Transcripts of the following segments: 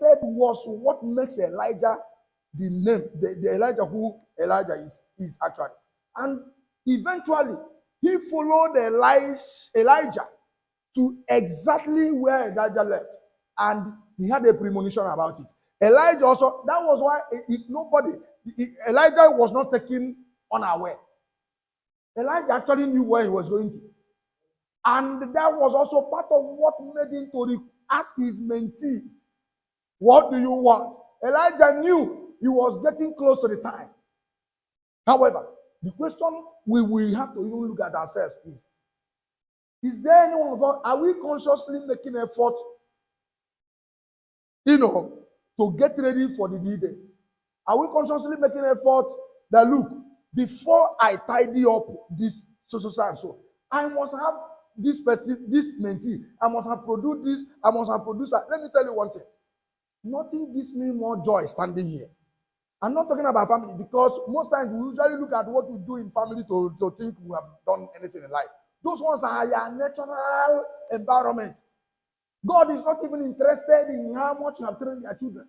interested was what makes Elijah the name, the Elijah who Elijah is actually. And eventually, he followed Elijah to exactly where Elijah left. And he had a premonition about it. Elijah also, that was why Elijah was not taken unaware. Elijah actually knew where he was going to. And that was also part of what made him to ask his mentee, what do you want? Elijah knew he was getting close to the time. However, the question we have to even look at ourselves is there anyone of us, are we consciously making effort, to get ready for the D-Day? Are we consciously making effort that, look, before I tidy up this so and so, I must have this person, this mentee, I must have produced this, I must have produced that. Let me tell you one thing. Nothing gives me more joy standing here. I'm not talking about family, because most times we usually look at what we do in family to think we have done anything in life. Those ones are your natural environment. God is not even interested in how much you have trained your children.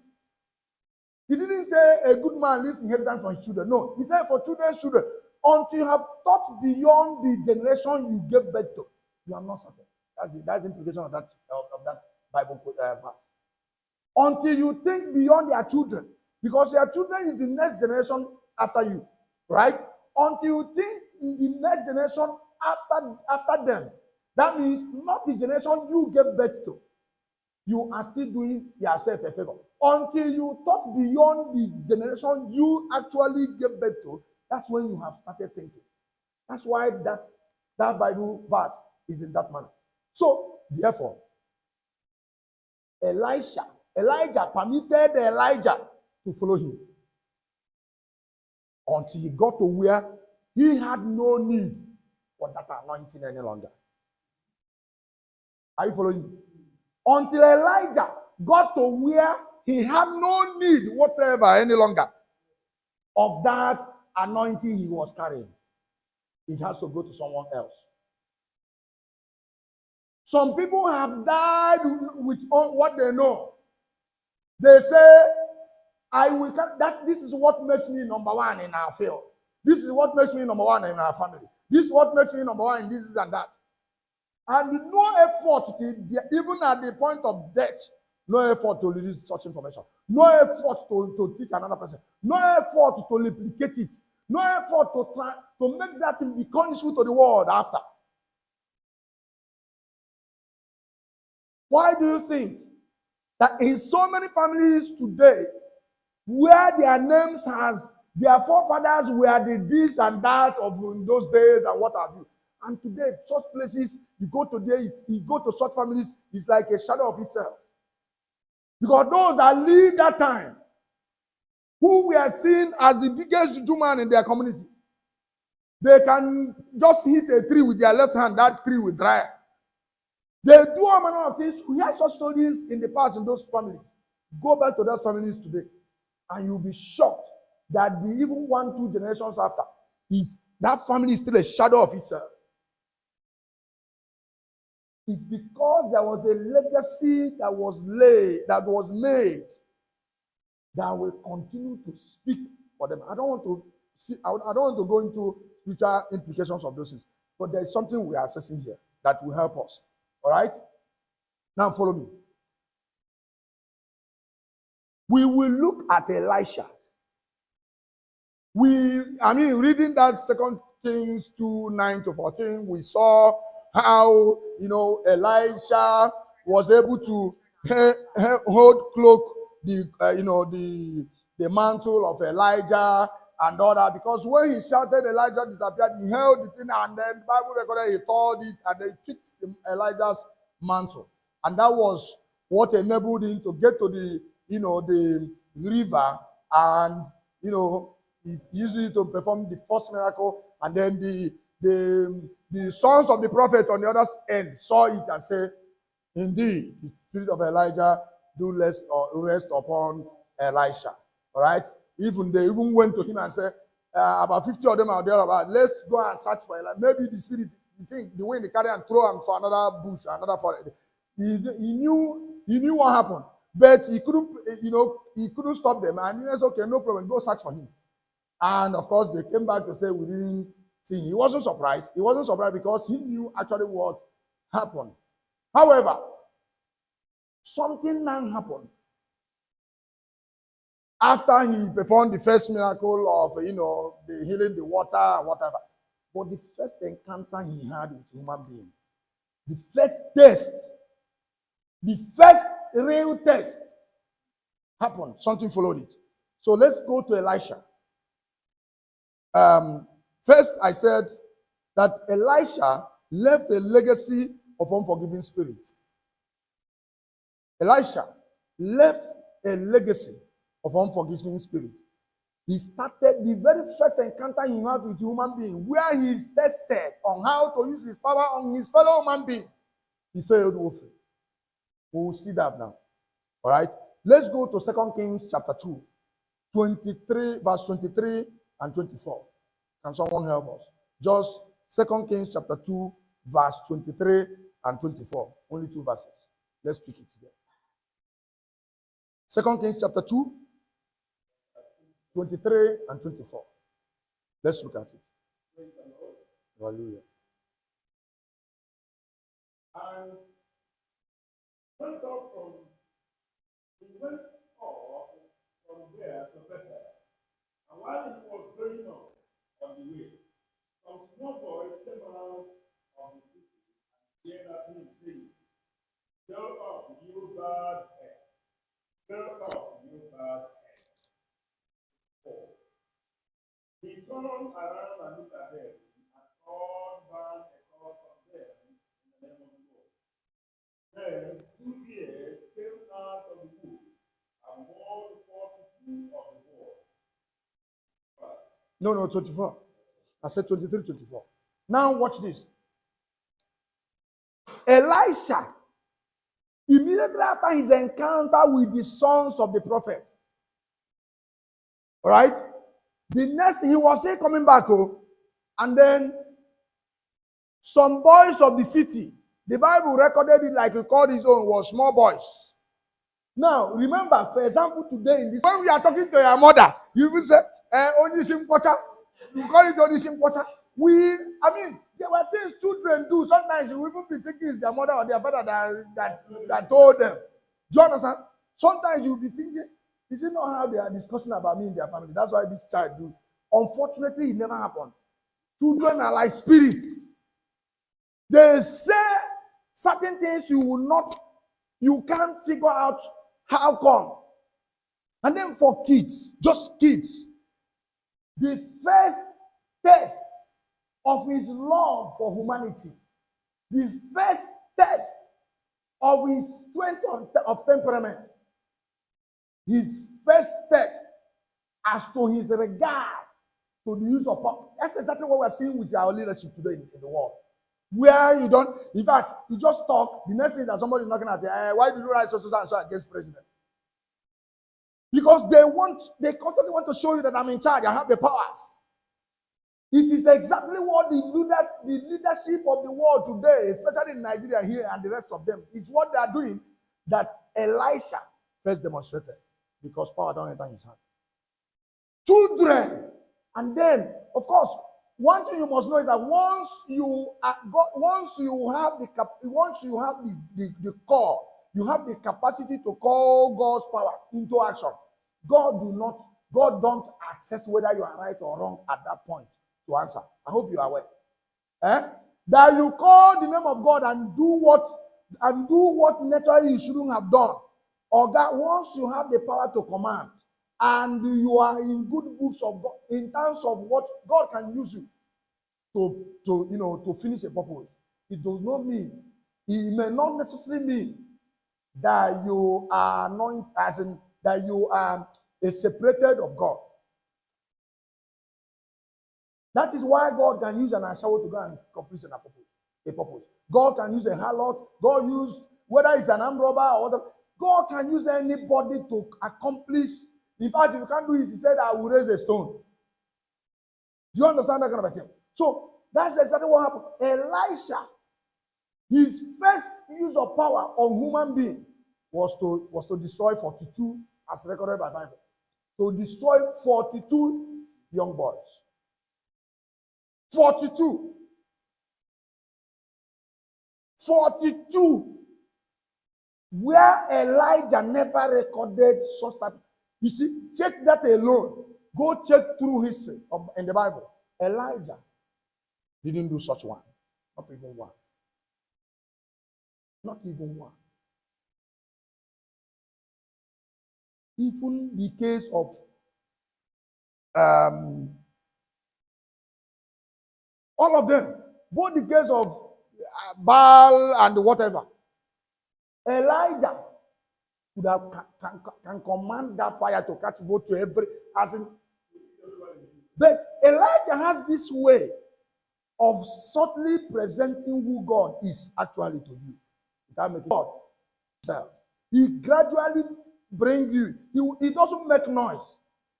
He didn't say a good man leaves inheritance for his children. No, he said for children's children. Until you have thought beyond the generation you gave birth to, you are not certain. That's the implication of that Bible verse. Until you think beyond your children, because your children is the next generation after you, right? Until you think in the next generation after them, that means not the generation you gave birth to. You are still doing yourself a favor. Until you thought beyond the generation you actually gave birth to, that's when you have started thinking. That's why that Bible verse is in that manner. So, therefore, Elijah permitted Elijah to follow him until he got to where he had no need for that anointing any longer. Are you following me? Until Elijah got to where he had no need whatsoever any longer of that anointing he was carrying. It has to go to someone else. Some people have died with what they know. They say, this is what makes me number one in our field. This is what makes me number one in our family. This is what makes me number one in this and that. And no effort, even at the point of death, no effort to release such information. No effort to teach another person. No effort to replicate it. No effort to try to make that thing become useful to the world after. Why do you think that in so many families today, where their names their forefathers were the this and that of those days and what have you, and today such places you go to such families, it's like a shadow of itself. Because those that lived that time, who were seen as the biggest juju man in their community, they can just hit a tree with their left hand, that tree will dry. They do all manner of things. We have such stories in the past in those families. Go back to those families today, and you'll be shocked that even 1-2 generations after, that family is still a shadow of itself. It's because there was a legacy that was made, that will continue to speak for them. I don't want to go into spiritual implications of those things, but there is something we are assessing here that will help us. All right? Now follow me. We will look at Elisha. Reading that 2 Kings 2:9-14, we saw how, Elisha was able to cloak the mantle of Elijah and all that, because when he shouted, Elijah disappeared. He held the thing, and then the Bible recorded he tore it, and then kicked Elijah's mantle, and that was what enabled him to get to the river, and he used it to perform the first miracle, and then the sons of the prophet on the other end saw it and said, indeed, the spirit of Elijah do rest upon Elisha. All right? They even went to him and said, about 50 of them are there, let's go and search for Elijah. Maybe the spirit, the way they carry and throw him to another bush, another forest. He knew what happened. But he couldn't, he couldn't stop them. And he said, okay, no problem, go search for him. And of course, they came back to say, we didn't see him. He wasn't surprised. He wasn't surprised because he knew actually what happened. However, something now happened. After he performed the first miracle of, the healing the water and whatever. But the first encounter he had with human being, the first test, the first real test happened. Something followed it. So let's go to Elisha. First, I said that Elisha left a legacy of unforgiving spirit. Elisha left a legacy of unforgiving spirit. He started the very first encounter he had with a human being, where he is tested on how to use his power on his fellow human being. He failed woefully. We will see that now. All right. Let's go to 2 Kings chapter 2, 23, verse 23 and 24. Can someone help us? Just 2 Kings chapter 2, verse 23 and 24. Only two verses. Let's pick it together. 2 Kings chapter 2, 23 and 24. Let's look at it. Hallelujah. And went up he went off from there to Bethel. And while he was going on the way, some small boys came out of the city and yelled at him, saying, "Go up, you bad head. Go up, you bad head." 4. He turned around and looked at them, and called down a curse on them in the name of the Lord. Then 2 bears came out of the woods and walled 42 of the boys. No, 24. I said 23, 24. Now watch this. Elisha, immediately after his encounter with the sons of the prophet, all right, the next he was still coming back, and then some boys of the city, the Bible recorded it like he called his own, was small boys. Now remember, for example, today in this, when we are talking to your mother, you will say, only sim quarter. You call it only sim quarter. There were things children do. Sometimes you will even be thinking it's their mother or their father that told them. Do you understand? Sometimes you will be thinking, is it not how they are discussing about me in their family? That's why this child do. Unfortunately, it never happened. Children are like spirits. They say certain things you can't figure out how come. And then for kids, just kids, the first test of his love for humanity, the first test of his strength of temperament, his first test as to his regard to the use of power. That's exactly what we're seeing with our leadership today in the world. Where you don't, in fact, you just talk, the next thing that somebody is knocking at you, why did you write so and so against president? Because they constantly want to show you that I'm in charge, I have the powers. It is exactly what the leadership of the world today, especially in Nigeria here and the rest of them, is what they are doing that Elisha first demonstrated, because power don't enter his hand. Children, and of course, one thing you must know is that once you have the core, you have the capacity to call God's power into action. God don't assess whether you are right or wrong at that point to answer. I hope you are aware. That you call the name of God and do what naturally you shouldn't have done. Or that once you have the power to command and you are in good books of God in terms of what God can use you to finish a purpose, it does not mean, it may not necessarily mean that you are anointed, as in that you are separated of God. That is why God can use an ashawo to go and accomplish a purpose. God can use a harlot. God used, whether it's an armed robber or whatever, God can use anybody to accomplish. In fact, if you can't do it, he said, I will raise a stone. Do you understand that kind of a thing? So that's exactly what happened. Elisha, his first use of power on human being was to destroy 42, as recorded by Bible. To destroy 42 young boys. 42. 42. Where Elijah never recorded such that. You see, check that alone. Go check through history in the Bible. Elijah didn't do such one. Not even one. Not even one. Even the case of all of them, both the case of Baal and whatever, Elijah could have can command that fire to catch both to every as in. But Elijah has this way of subtly presenting who God is actually to you. Without making God himself. He gradually bring you. He doesn't make noise.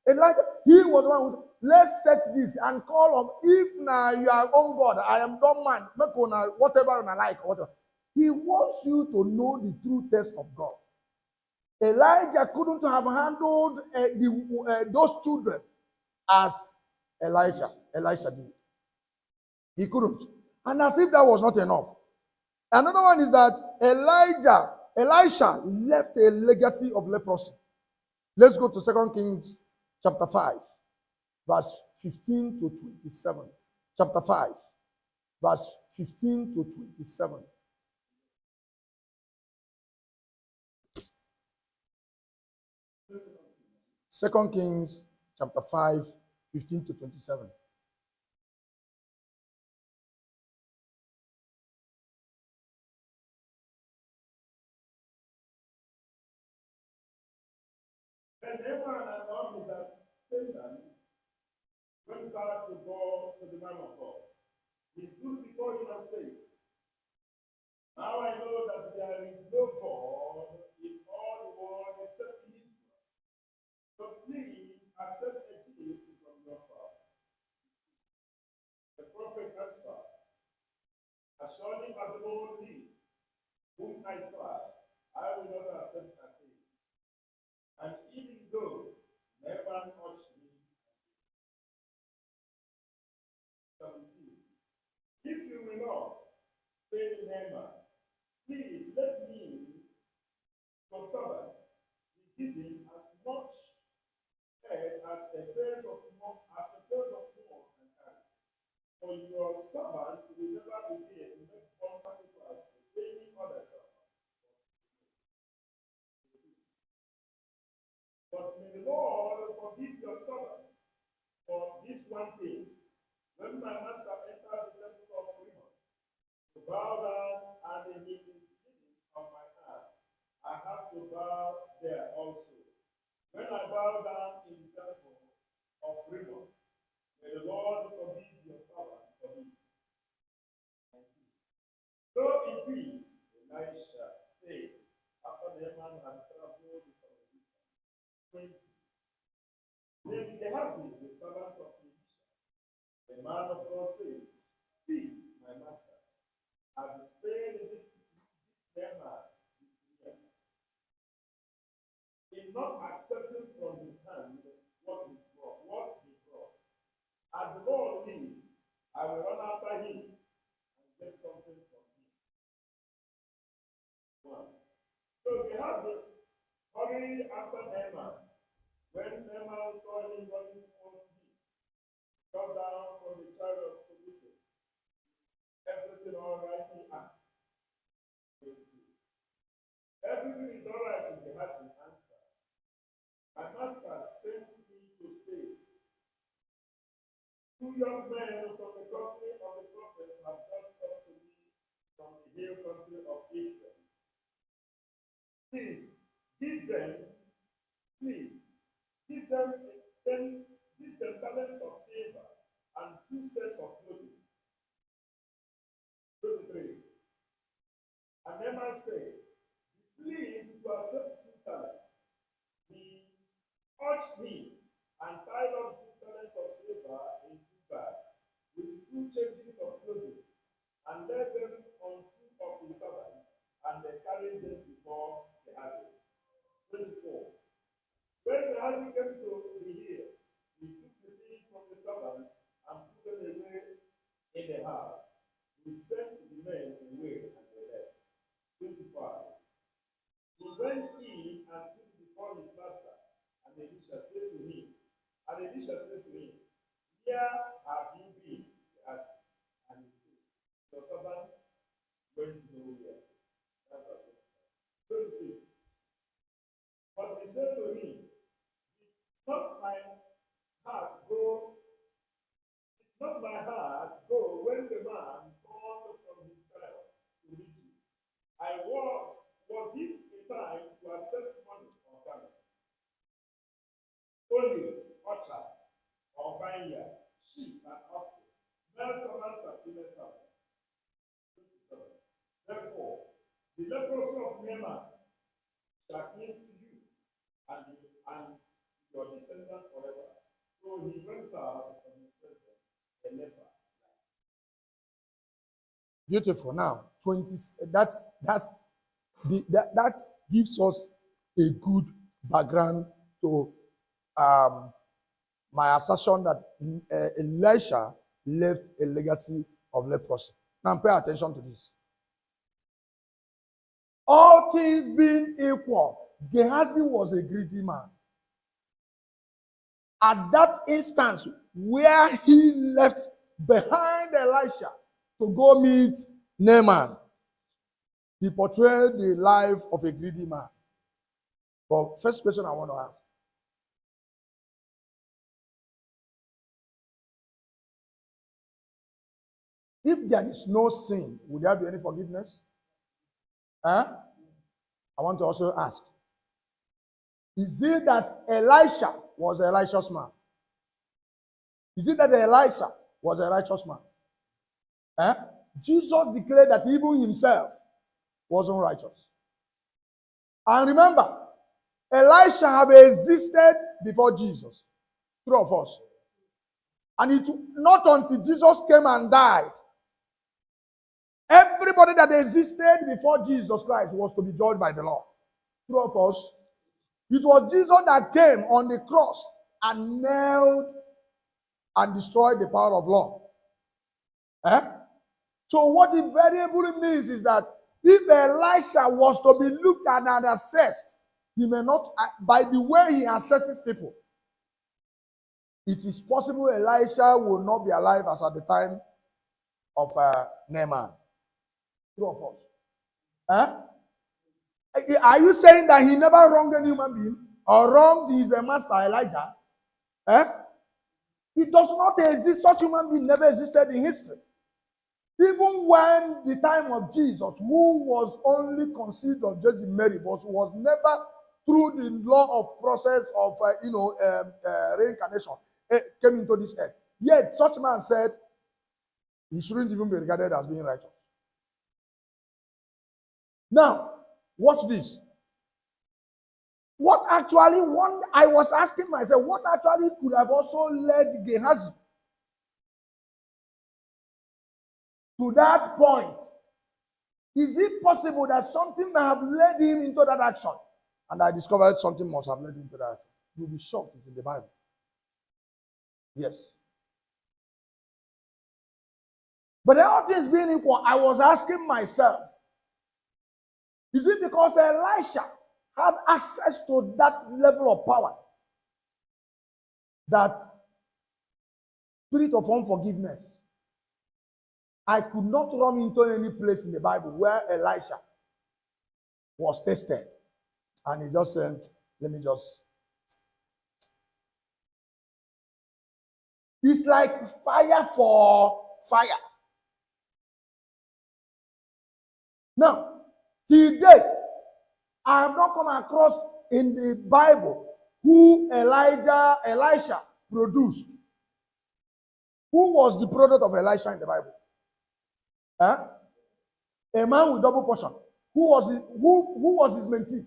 Elijah, he was one who said, let's set this and call on. If now you are on God, I am don't mind. Make on whatever I like, whatever. He wants you to know the true test of God. Elijah couldn't have handled those children as Elisha did. He couldn't. And as if that was not enough. Another one is that Elisha left a legacy of leprosy. Let's go to 2 Kings chapter 5, verse 15 to 27. Chapter 5, verse 15 to 27. Second Kings chapter 5, 15 to 27. Then Naaman and all his attendants went back to go to the man of God. He stood before him and said, now I know that there is no God in all the world except in Israel. So please accept a gift from your side. The prophet answered, as surely as the Lord lives, whom I serve, I will not accept a thing. And even though Naaman urged me, 17, if you will not, say to Naaman, please let me, your servant, be given as much bread as a purse of more can carry. For your servant will never begin to make one sacrifice to any other God. But may the Lord forgive your servant for this one thing. When my master enters the temple of Rimmon, to bow down and he is giving on my hand, I have to bow there also. When I bow down in the temple of Rimmon, may the Lord forgive your servant for this. Go in peace, Elisha said, after the man had traveled the some distance. 20. Then Gehazi, the servant of Elisha, the man of God said, see, my master, has spared this man this year, in not accepting from his hand what he brought. As the Lord lives, I will run after him and get something from him. 1. So Gehazi hurried after Naaman. When Naaman saw him running towards him, got down from the chariots to meet him. Everything all right, he asked. Everything is all right, Gehazi answered. My master sent me to say, 2 young men from the company of the prophets have just come to me from the hill country of Ephraim. Please, give them 10 talents of silver and 2 sets of clothing. 23. And Naaman said, please to accept 2 talents. He urged me and tied up 2 talents of silver in 2 bags with 2 changes of clothing and led them on 2 of his servants, and they carried them before the Gehazi. 24. When Gehazi came to the hill, he took the things from the servants and put them away in the house. He sent the men away and they left. 25. He went in and stood before his master, and Elisha said to him, Where have you been? He asked. And he said, Your servant went nowhere. 26. But he said to him, Did not my heart go when the man turned from his child to meet you? Was it a time to accept money or garment, olive, orchards, or vineyard, sheep and oxen, male servants and female servants? 27. Therefore, the leprosy of Naaman shall cling to you and your descendants forever. So he went out from his presence, a leper. Beautiful. Now, 20. That gives us a good background to my assertion that Elisha left a legacy of leprosy. Now, pay attention to this. All things being equal, Gehazi was a greedy man. At that instance where he left behind Elisha to go meet Naaman, he portrayed the life of a greedy man. But first question I want to ask. If there is no sin, would there be any forgiveness? I want to also ask. Is it that Elisha was a righteous man? Is it that Elisha was a righteous man? Jesus declared that even himself wasn't righteous. And remember, Elisha had existed before Jesus. True of us. And it not until Jesus came and died, everybody that existed before Jesus Christ was to be judged by the law. True of us. It was Jesus that came on the cross and nailed and destroyed the power of law. So what it variably means is that if Elisha was to be looked at and assessed, he may not, by the way he assesses people, it is possible Elisha will not be alive as at the time of Naaman. True of us. Are you saying that he never wronged any human being or wronged his master Elijah? It does not exist. Such human being never existed in history. Even when the time of Jesus, who was only conceived of just Mary, but was never through the law of process of reincarnation, came into this earth. Yet such man said he shouldn't even be regarded as being righteous. Now, watch this. I was asking myself, what actually could have also led Gehazi to that point? Is it possible that something may have led him into that action? And I discovered something must have led him to that. You'll be shocked, it's in the Bible. Yes. But all things being equal, I was asking myself, is it because Elisha had access to that level of power that spirit of unforgiveness? I could not run into any place in the Bible where Elisha was tested. And he just said, let me just. It's like fire for fire. Now, till date, I have not come across in the Bible who Elisha produced. Who was the product of Elisha in the Bible? A man with double portion. Who was his mentee?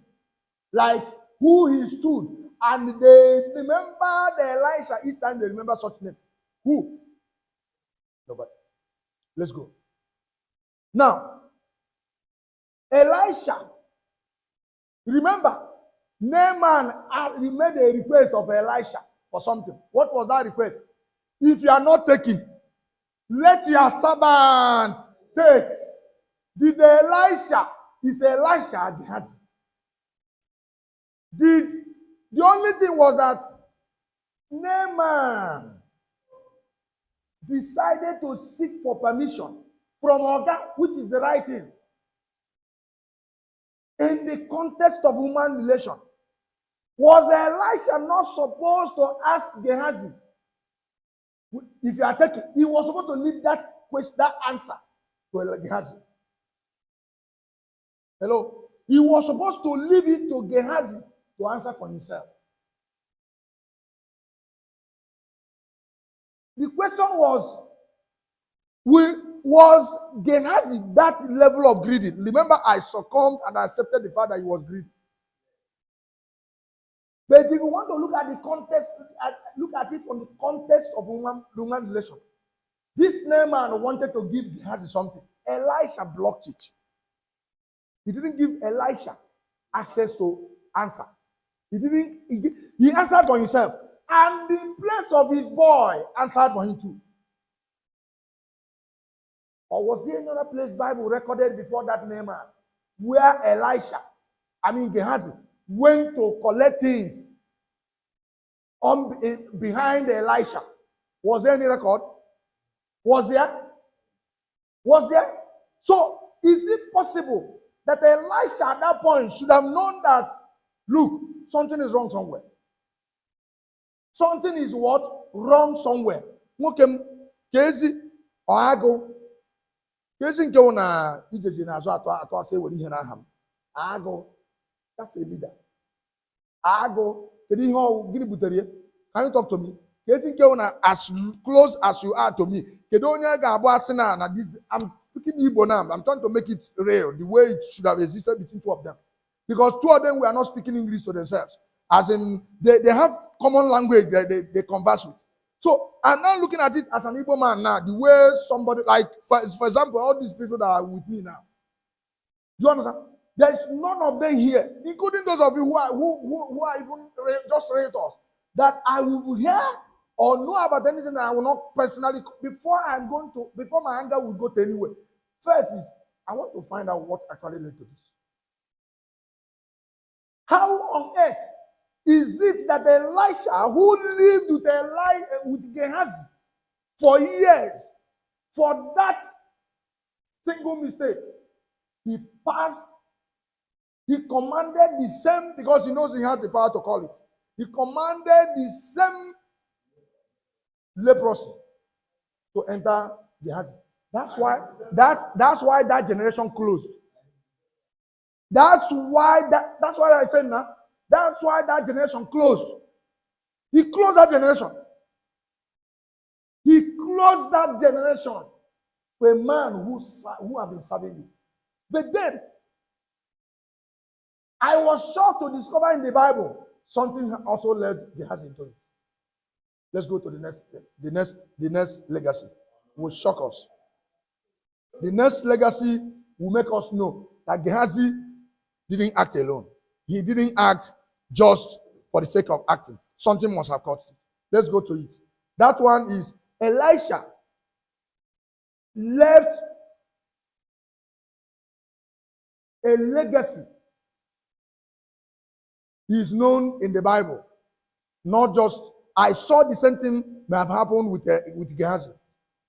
Like who he stood. And they remember the Elisha each time they remember such name. Who? Nobody. Let's go. Now, Elisha Remember, Naaman made a request of Elisha for something. What was that request? If you are not taking, let your servant take. Did Elisha, is Elisha Gehazi? The only thing was that Naaman decided to seek for permission from Oga, which is the right thing. In the context of human relation, was Elisha not supposed to ask Gehazi? If you are taking, he was supposed to leave that question, that answer to Gehazi. Hello? He was supposed to leave it to Gehazi to answer for himself. The question was Gehazi that level of greedy? Remember, I succumbed and I accepted the fact that he was greedy. But if you want to look at the context, look at it from the context of human relation. This Naaman wanted to give Gehazi something. Elisha blocked it. He didn't give Elisha access to answer. He answered for himself. And in place of his boy, answered for him too. Or was there another place Bible recorded before that Naaman where Gehazi went to collect things behind Elisha? Was there any record? Was there? Was there? So, is it possible that Elisha at that point should have known that, look, something is wrong somewhere? Something is what? Wrong somewhere. Nwokem, Kezi, Oago, Kezi nke na ijeji na azụ atọ asị ewere ihe n'aha m. Agụ, that's a leader. Agụ, kedu ihe ọwụ gịnị butere ya? Can you talk to me? Kezi nke na as close as you are to me. Kedu onye ga-abụ asị na this? I'm speaking Igbo now. I'm trying to make it real, the way it should have existed between two of them. Because two of them were not speaking English to themselves. As in, they have common language they converse with. So I'm now looking at it as an Igbo man now, the way somebody, like, for example, all these people that are with me now. Do you understand? There is none of them here, including those of you who are even just realtors, that I will hear or know about anything that I will not personally, before my anger will go to anywhere. First is, I want to find out what actually led to this. How on earth is it that Elisha, who lived with Gehazi for years, for that single mistake, he commanded the same, because he knows he had the power to call it. He commanded the same leprosy to enter Gehazi. That's why that generation closed. That's why I said now. That's why that generation closed. He closed that generation. He closed that generation for a man who have been serving him. But then, I was shocked to discover in the Bible something also led Gehazi into it. Let's go to the next legacy. Will shock us. The next legacy will make us know that Gehazi didn't act alone. He didn't act just for the sake of acting. Something must have caused it. Let's go to it. That one is Elisha left a legacy. He is known in the Bible. Not just, I saw the same thing may have happened with Gehazi.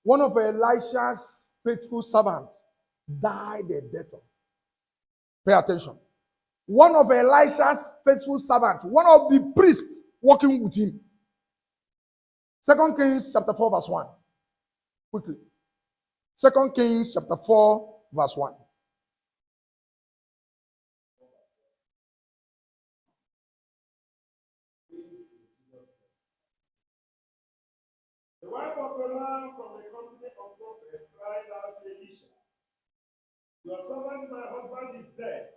One of Elisha's faithful servants died a death. Pay attention. One of Elisha's faithful servants, one of the priests working with him. 2 Kings chapter 4 verse 1. Quickly. 2 Kings chapter 4 verse 1. The wife of a man from the company of prophets cried out to Elisha, "Your servant, my husband, is dead.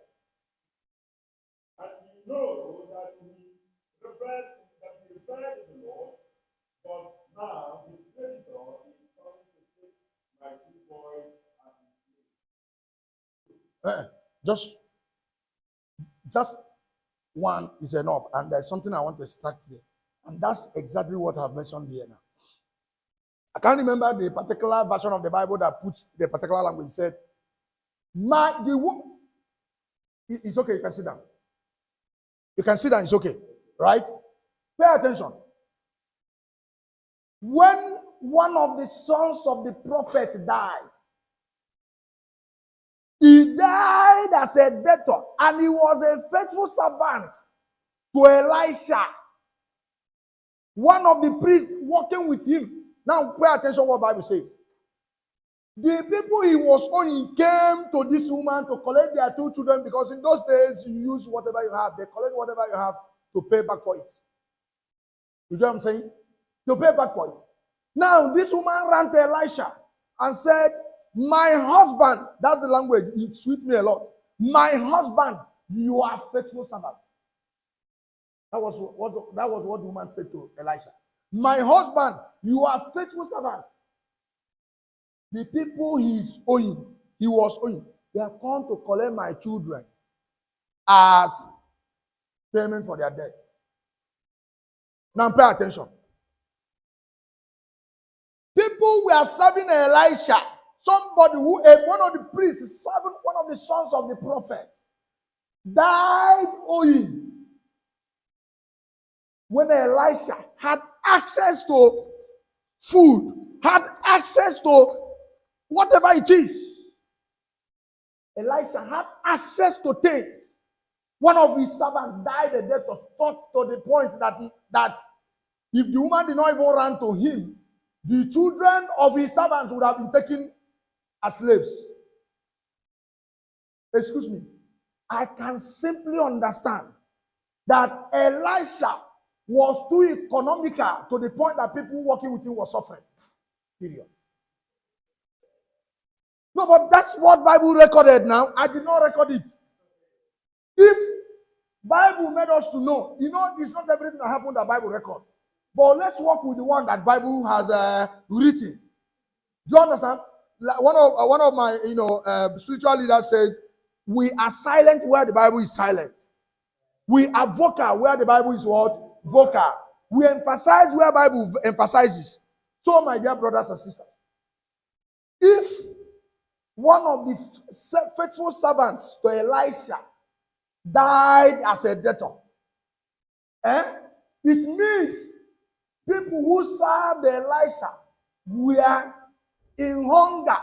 And you know that he revered the Lord, but now his creditor is coming to take my two boys as his slave." Just one is enough. And there's something I want to start there. And that's exactly what I've mentioned here now. I can't remember the particular version of the Bible that puts the particular language. It said, the woman, it's okay, you can sit down. You can sit down, it's okay, right? Pay attention. When one of the sons of the prophet died, he died as a debtor, and he was a faithful servant to Elisha, one of the priests working with him. Now, pay attention what the Bible says. The people he was owing came to this woman to collect their 2 children, because in those days, you use whatever you have. They collect whatever you have to pay back for it. You get what I'm saying? To pay back for it. Now, this woman ran to Elisha and said, my husband, that's the language, it sweet me a lot. My husband, you are faithful servant. That was what the woman said to Elisha. My husband, you are faithful servant. The people he was owing, they have come to collect my children as payment for their debt. Now pay attention. People were serving Elisha. Somebody one of the priests serving one of the sons of the prophet, died owing. When Elisha had access to food, had access to whatever it is, Elisha had access to things. One of his servants died a death of thought, to the point that if the woman did not even run to him, the children of his servants would have been taken as slaves. Excuse me. I can simply understand that Elisha was too economical to the point that people working with him were suffering. Period. No, but that's what Bible recorded now. I did not record it. If Bible made us to know, it's not everything that happened that Bible records. But let's work with the one that Bible has written. Do you understand? Like one of my spiritual leaders said, we are silent where the Bible is silent. We are vocal where the Bible is what? Vocal. We emphasize where Bible emphasizes. So, my dear brothers and sisters, if one of the faithful servants to Elisha died as a debtor, it means people who served Elisha were in hunger.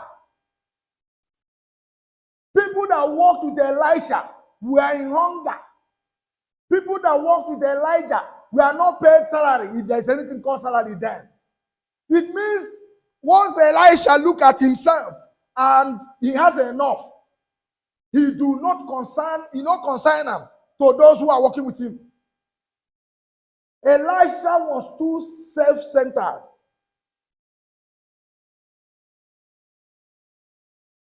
People that worked with Elisha were in hunger. People that worked with Elijah were not paid salary, if there's anything called salary then. It means once Elisha look at himself and he has enough, he not concern him to those who are working with him. Elisha was too self-centered.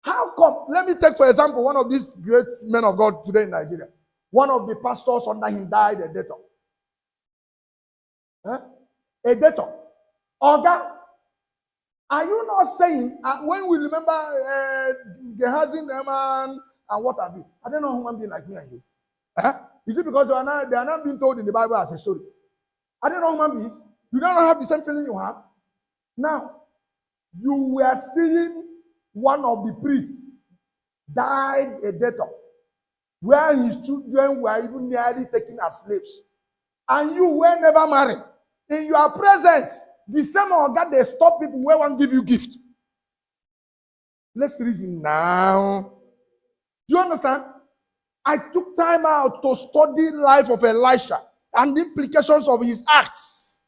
How come? Let me take, for example, one of these great men of God today in Nigeria. One of the pastors under him died a debtor. A debtor. Oga, are you not saying, when we remember Gehazi, Naaman, and what have you? I don't know human being like me and you. Is it because they are not being told in the Bible as a story? I don't know human beings. You don't have the same feeling you have. Now, you were seeing one of the priests died a debtor, where his children were even nearly taken as slaves. And you were never married. In your presence, the same organ they stop people where one give you gift. Let's reason now. Do you understand? I took time out to study the life of Elisha and the implications of his acts.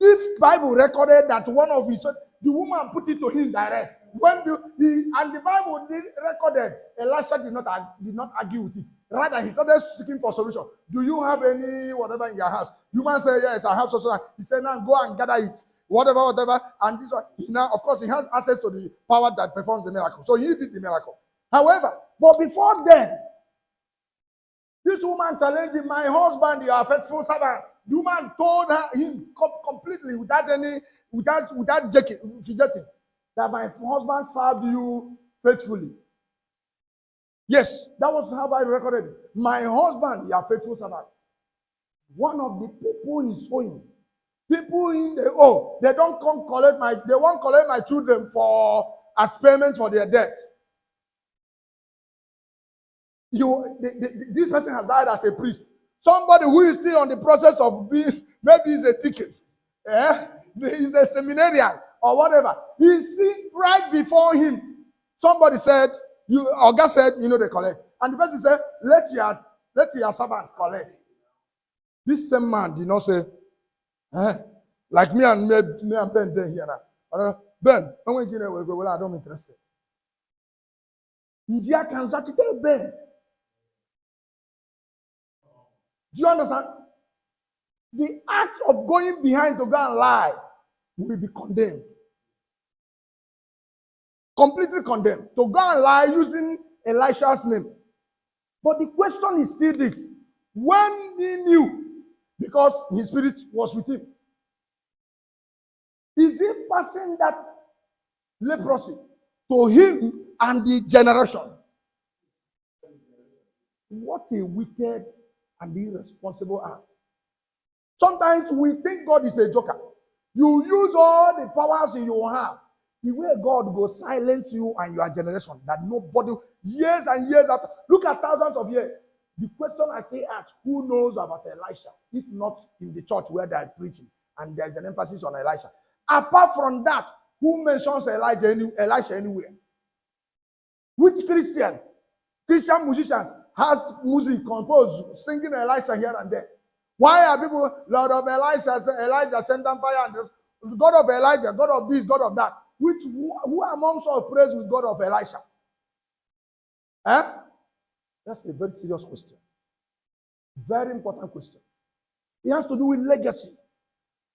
This Bible recorded that one of his, the woman put it to him direct. And the Bible recorded, Elisha did not argue with it. Rather, he started seeking for solution. Do you have any whatever in your house? You man say, yes, I have so. He said, now go and gather it. Whatever. And this one, now, of course, he has access to the power that performs the miracle. So he did the miracle. However, but before then, this woman challenged him, my husband, you are a faithful servant. The woman told him completely without rejecting that my husband served you faithfully. Yes, that was how I recorded it. My husband, you are faithful servant. One of the people is owing. People in the they don't come collect they won't collect my children for as payment for their debt. This person has died as a priest. Somebody who is still on the process of being, maybe he's a deacon, he's a seminarian or whatever. He's seen right before him. Somebody said, Oga said, they collect. And the person said, let your servant collect. This same man did not say, like me and Ben there here now. Ben, well, I don't interested. India can tell Ben. Do you understand? The act of going behind to go and lie will be condemned. Completely condemned. To go and lie using Elisha's name. But the question is still this. When he knew, because his spirit was with him, is he passing that leprosy to him and the generation? What a wicked and irresponsible act. Sometimes we think God is a joker. You use all the powers you have. The way God will silence you and your generation, that nobody, years and years after, look at thousands of years. The question I still ask, who knows about Elisha? If not in the church where they are preaching, and there is an emphasis on Elisha. Apart from that, who mentions Elisha anywhere? Which Christian musicians has music composed, singing Elisha here and there? Why are people, Lord of Elisha, Elijah, send down fire, and God of Elijah, God of this, God of that? Who amongst us prays with God of Elisha? That's a very serious question. Very important question. It has to do with legacy.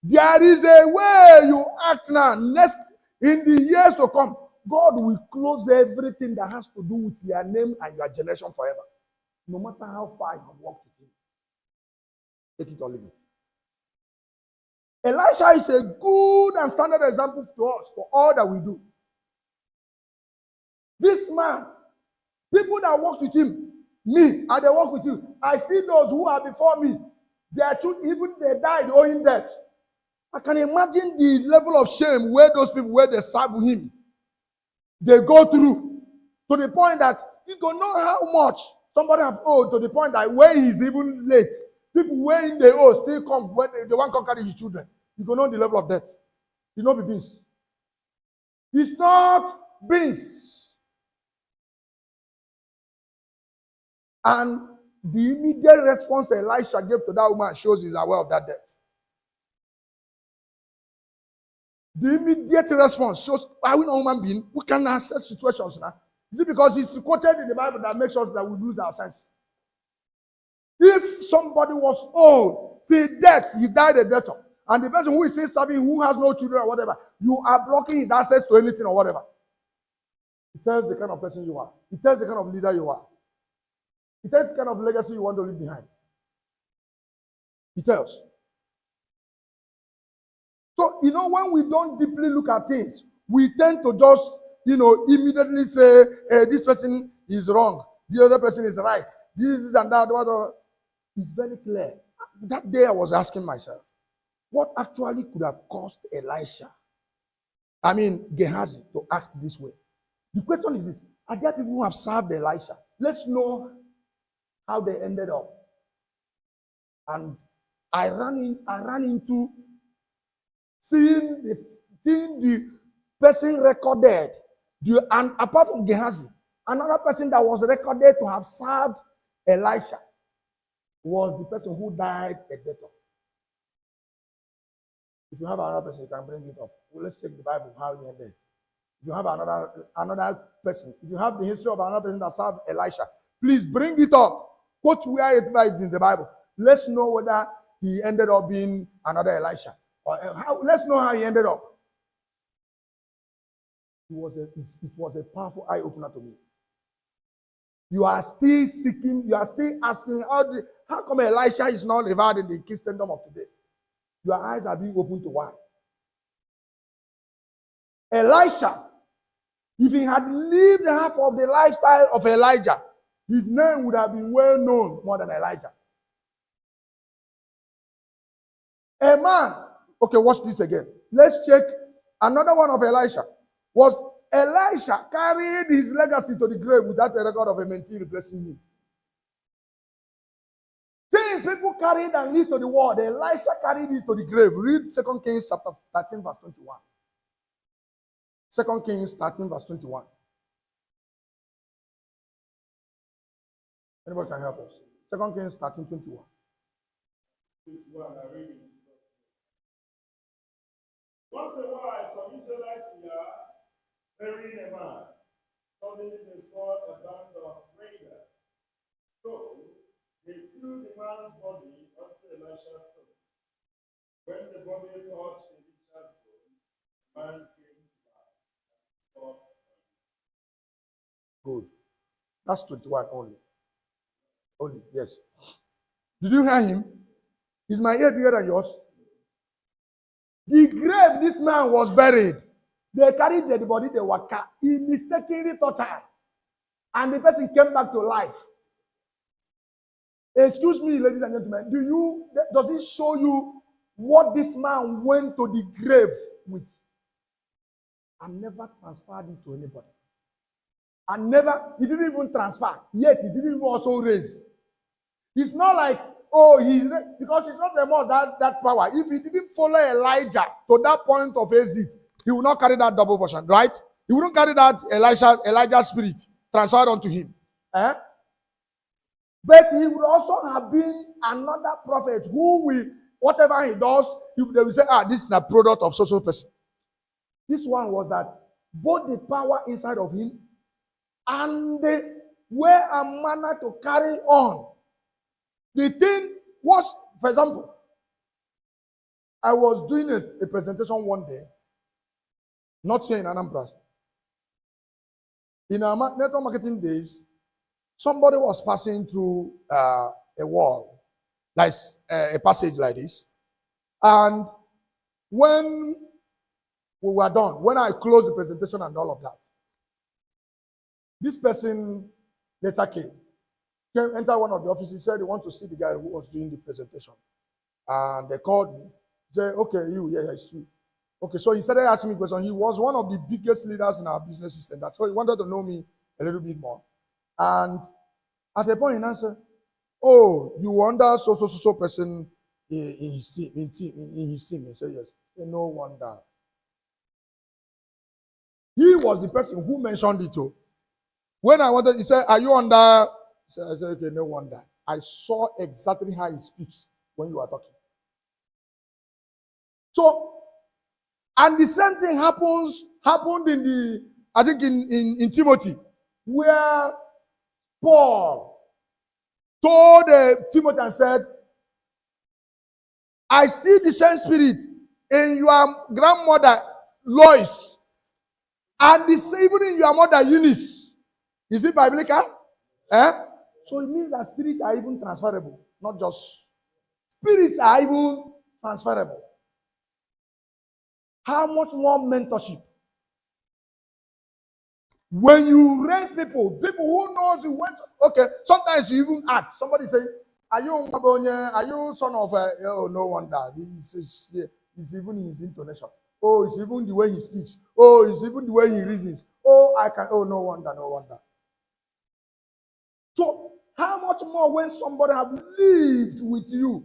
There is a way you act now. Next, in the years to come, God will close everything that has to do with your name and your generation forever. No matter how far you have walked with him. Take it or leave it. Elisha is a good and standard example to us for all that we do. This man, people that work with him, me, and they work with you, I see those who are before me, even they died owing debt. I can imagine the level of shame where those people, where they serve him, they go through, to the point that you don't know how much somebody have owed, to the point that when he's even late, people when they owe still come, when they want to carry his children. You don't know the level of debt. It's not beans. It's not beans. And the immediate response Elisha gave to that woman shows he's aware of that debt. The immediate response shows, are we not human beings? We can assess situations now. Is it because it's quoted in the Bible that makes us that we lose our sense? If somebody was owed till death, he died a debtor, and the person who is still serving, who has no children or whatever, you are blocking his access to anything or whatever. It tells the kind of person you are. It tells the kind of leader you are. It tells the kind of legacy you want to leave behind. It tells. So, when we don't deeply look at things, we tend to just, immediately say, this person is wrong. The other person is right. This and that. Whatever. It's very clear. That day I was asking myself, what actually could have caused Gehazi, to act this way? The question is this: are there people who have served Elisha? Let's know how they ended up. And I ran into seeing the person recorded. And apart from Gehazi, another person that was recorded to have served Elisha was the person who died a debtor. If you have another person, you can bring it up. Well, let's check the Bible, how he ended. If you have another person, if you have the history of another person that served Elisha, please bring it up. Quote where it is in the Bible. Let's know whether he ended up being another Elisha. Let's know how he ended up. It was a powerful eye-opener to me. You are still seeking, you are still asking, how come Elisha is not revered in the Christendom of today? Your eyes are being opened to why. Elisha, if he had lived half of the lifestyle of Elijah, his name would have been well known more than Elijah. A man, okay, watch this again. Let's check another one of Elisha. Was Elisha carried his legacy to the grave without a record of a mentee replacing him? Things people carried and leave to the world, Elisha carried it to the grave. Read 2 Kings chapter 13, verse 21. 2 Kings 13, verse 21. Anybody can help us? 2 Kings 13, 21. Once a while, some Israelites were burying a man. Suddenly they saw a band of raiders. So they threw the man's body onto Elisha's stone. When the body touched Elisha's bone, the man came to life. Good. That's 21 only. Only, yes. Did you hear him? Is my ear bigger than yours? The grave this man was buried. They carried the body, they were cut. He mistakenly touched her. And the person came back to life. Excuse me, ladies and gentlemen, does it show you what this man went to the grave with? I never transferred it to anybody. He didn't even transfer, yet he didn't even also raise. It's not like, because it's not about that power. If he didn't follow Elijah to that point of exit, he will not carry that double portion, right? He wouldn't carry that Elijah's spirit transferred onto him. But he would also have been another prophet who will, whatever he does, they will say, this is the product of social person. This one was that both the power inside of him and the way and manner to carry on. The thing was, for example, I was doing a presentation one day, not here in Anambra. In our network marketing days, somebody was passing through a wall, like a passage like this. And when we were done, when I closed the presentation and all of that, this person later came, entered one of the offices, said he wants to see the guy who was doing the presentation. And they called me, said, okay, yeah, it's true. Okay, so he started asking me questions. He was one of the biggest leaders in our business system. That's why he wanted to know me a little bit more. And at a point, he answered, you wonder so person in his team. He said, yes. He said, no wonder. He was the person who mentioned it. When I wanted, he said, are you under? I said, okay, no wonder. I saw exactly how he speaks when you are talking. So, and the same thing happened in Timothy, where Paul told Timothy and said, I see the same spirit in your grandmother Lois, and even in your mother Eunice. Is it biblical? So it means that spirits are even transferable, not just spirits are even transferable. How much more mentorship? When you raise people who knows you went, okay, sometimes you even act. Somebody say, are you son of no wonder. He's even in his intonation. It's even the way he speaks. It's even the way he reasons. No wonder. So, how much more when somebody have lived with you?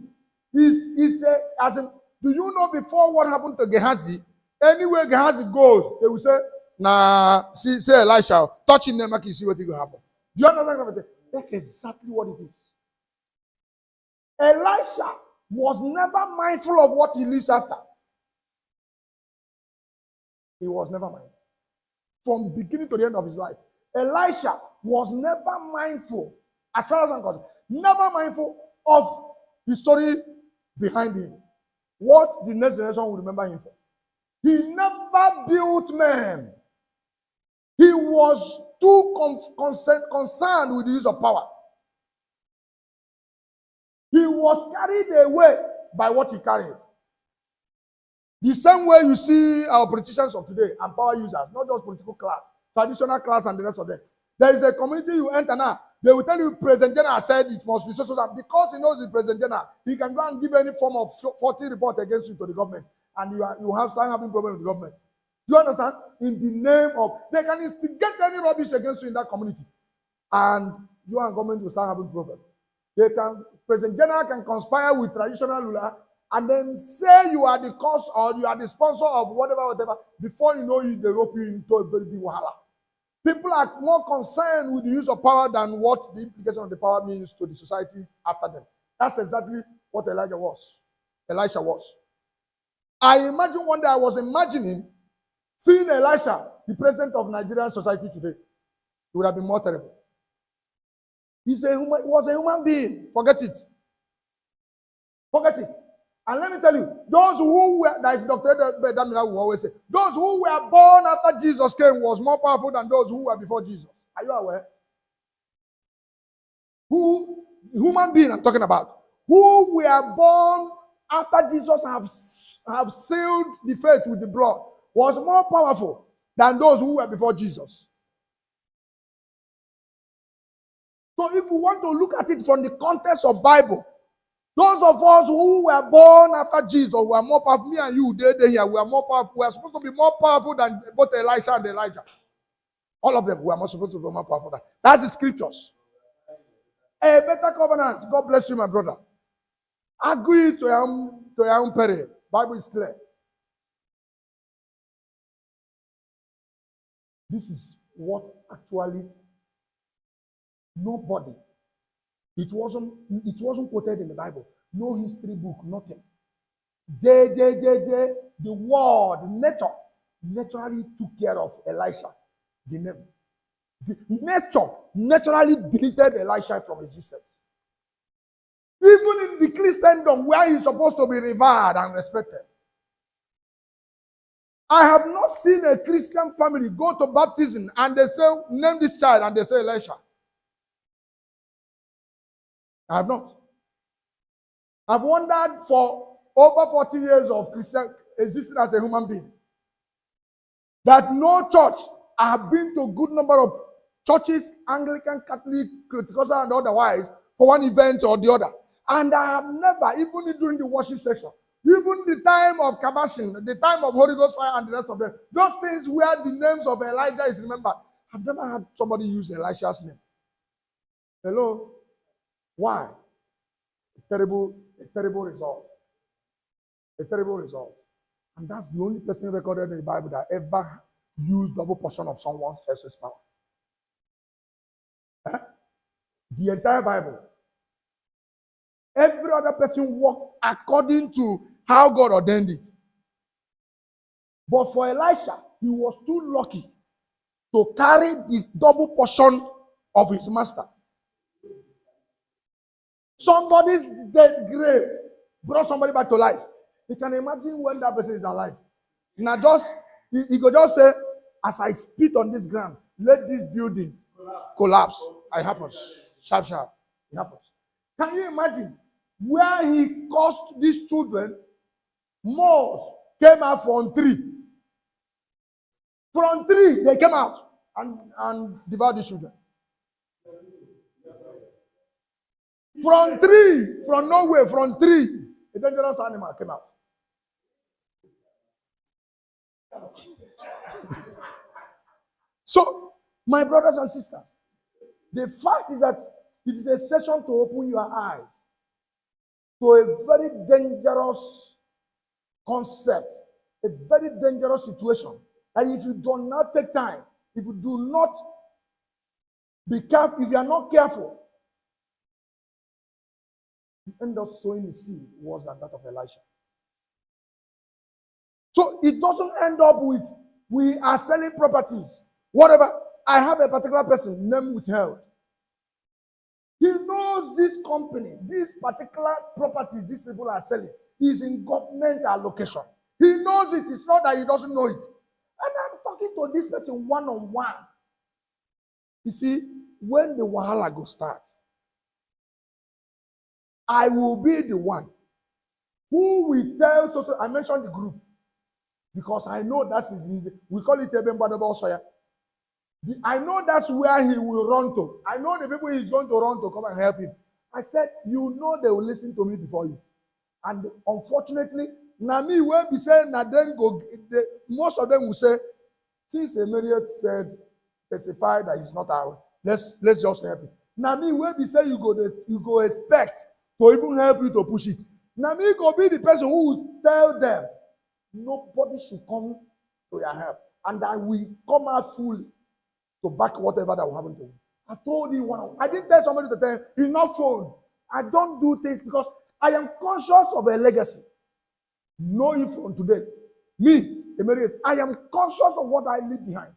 Do you know before what happened to Gehazi? Anywhere Gehazi goes, they will say, say Elisha, touching them, you see what will happen. Do you understand what I'm saying? That's exactly what it is. Elisha was never mindful of what he lives after. He was never mindful. From beginning to the end of his life. Elisha was never mindful, as far as I'm concerned, never mindful of the story behind him. What the next generation will remember him for. He never built men. He was too concerned with the use of power. He was carried away by what he carried. The same way you see our politicians of today and power users, not just political class, traditional class and the rest of them. There is a community you enter now, They will tell you President General said it must be so. Because he knows the President General, he can go and give any form of 40 report against you to the government, and you have start having problem with the government. Do you understand? In the name of, they can instigate any rubbish against you in that community, and you and government will start having problem. President General can conspire with traditional ruler and then say you are the cause or you are the sponsor of whatever. Before you know it, they rope you into a very big wahala. People are more concerned with the use of power than what the implication of the power means to the society after them. That's exactly what Elisha was. I imagine one day I was imagining seeing Elisha, the president of Nigerian society today. It would have been more terrible. He was a human being. Forget it. Forget it. And let me tell you, those who were, like Dr. Damina will always say, those who were born after Jesus came was more powerful than those who were before Jesus. Are you aware? Human being I'm talking about, who were born after Jesus have sealed the faith with the blood, was more powerful than those who were before Jesus. So if we want to look at it from the context of Bible, those of us who were born after Jesus were more powerful. Me and you, they here, we are more powerful. We are supposed to be more powerful than both Elisha and Elijah. All of them, we are not supposed to be more powerful than. That's the scriptures. A better covenant. God bless you, my brother. Agree to your own peril. Bible is clear. This is what actually nobody. It wasn't quoted in the Bible. No history book, nothing. The word, nature, naturally took care of Elisha. The name. The nature naturally deleted Elisha from existence. Even in the Christendom, where he's supposed to be revered and respected. I have not seen a Christian family go to baptism and they say, name this child, and they say Elisha. I have not. I've wondered for over 40 years of Christian existing as a human being that no church, I have been to a good number of churches, Anglican, Catholic, Critical, and otherwise, for one event or the other. And I have never, even during the worship session, even the time of Kabashin, the time of Holy Ghost fire and the rest of them, those things where the names of Elijah is remembered, I've never had somebody use Elisha's name. Hello? Why? A terrible result. A terrible result. And that's the only person recorded in the Bible that ever used double portion of someone else's power. The entire Bible. Every other person walked according to how God ordained it. But for Elisha, he was too lucky to carry this double portion of his master. Somebody's dead grave brought somebody back to life. You can imagine when that person is alive. Now he could just say, as I spit on this ground, let this building collapse. It happens. Sharp. It happens. Can you imagine where he caused these children? Moors came out from tree. From tree, they came out and devoured the children. From tree, from nowhere, from tree, a dangerous animal came out. So, my brothers and sisters, the fact is that it is a session to open your eyes to a very dangerous concept, a very dangerous situation. And if you do not take time, if you do not be careful, if you are not careful, you end up sowing the seed worse than that of Elisha. So it doesn't end up with, we are selling properties, whatever. I have a particular person, name withheld. He knows this company, these particular properties these people are selling is in government allocation. He knows it. It's not that he doesn't know it. And I'm talking to this person one-on-one. You see, when the wahala go start, I will be the one who will tell social. I mentioned the group because I know that is easy. We call it Eben Badaba Osoya. I know that's where he will run to. I know the people he's going to run to come and help him. I said, you know they will listen to me before you. And unfortunately, Nami will be saying that then go. Most of them will say, since Emeria said, testify that he's not out, let's just help him. Nami will be saying you go expect to even help you to push it. Nami go be the person who will tell them, nobody should come to your help, and that we come out fully to back whatever that will happen to you. I told you one. I didn't tell somebody to tell him, he's not phone. I don't do things because I am conscious of a legacy. Know it from today. Me, Emeria, I am conscious of what I leave behind.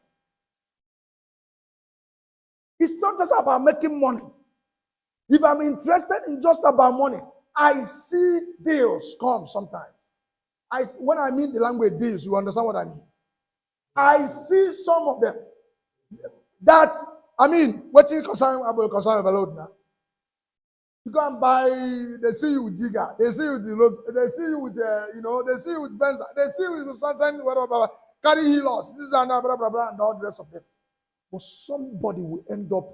It's not just about making money. If I'm interested in just about money, I see deals come sometimes. When I mean the language deals, you understand what I mean? I see some of them that, I mean, what is concern about overload now? You go and buy, they see you with Jigger, they see you with the roads, they see you with, they see you with fence, they see you with something, whatever, carry healers, this and that, blah, blah, blah, and all the rest of them. But somebody will end up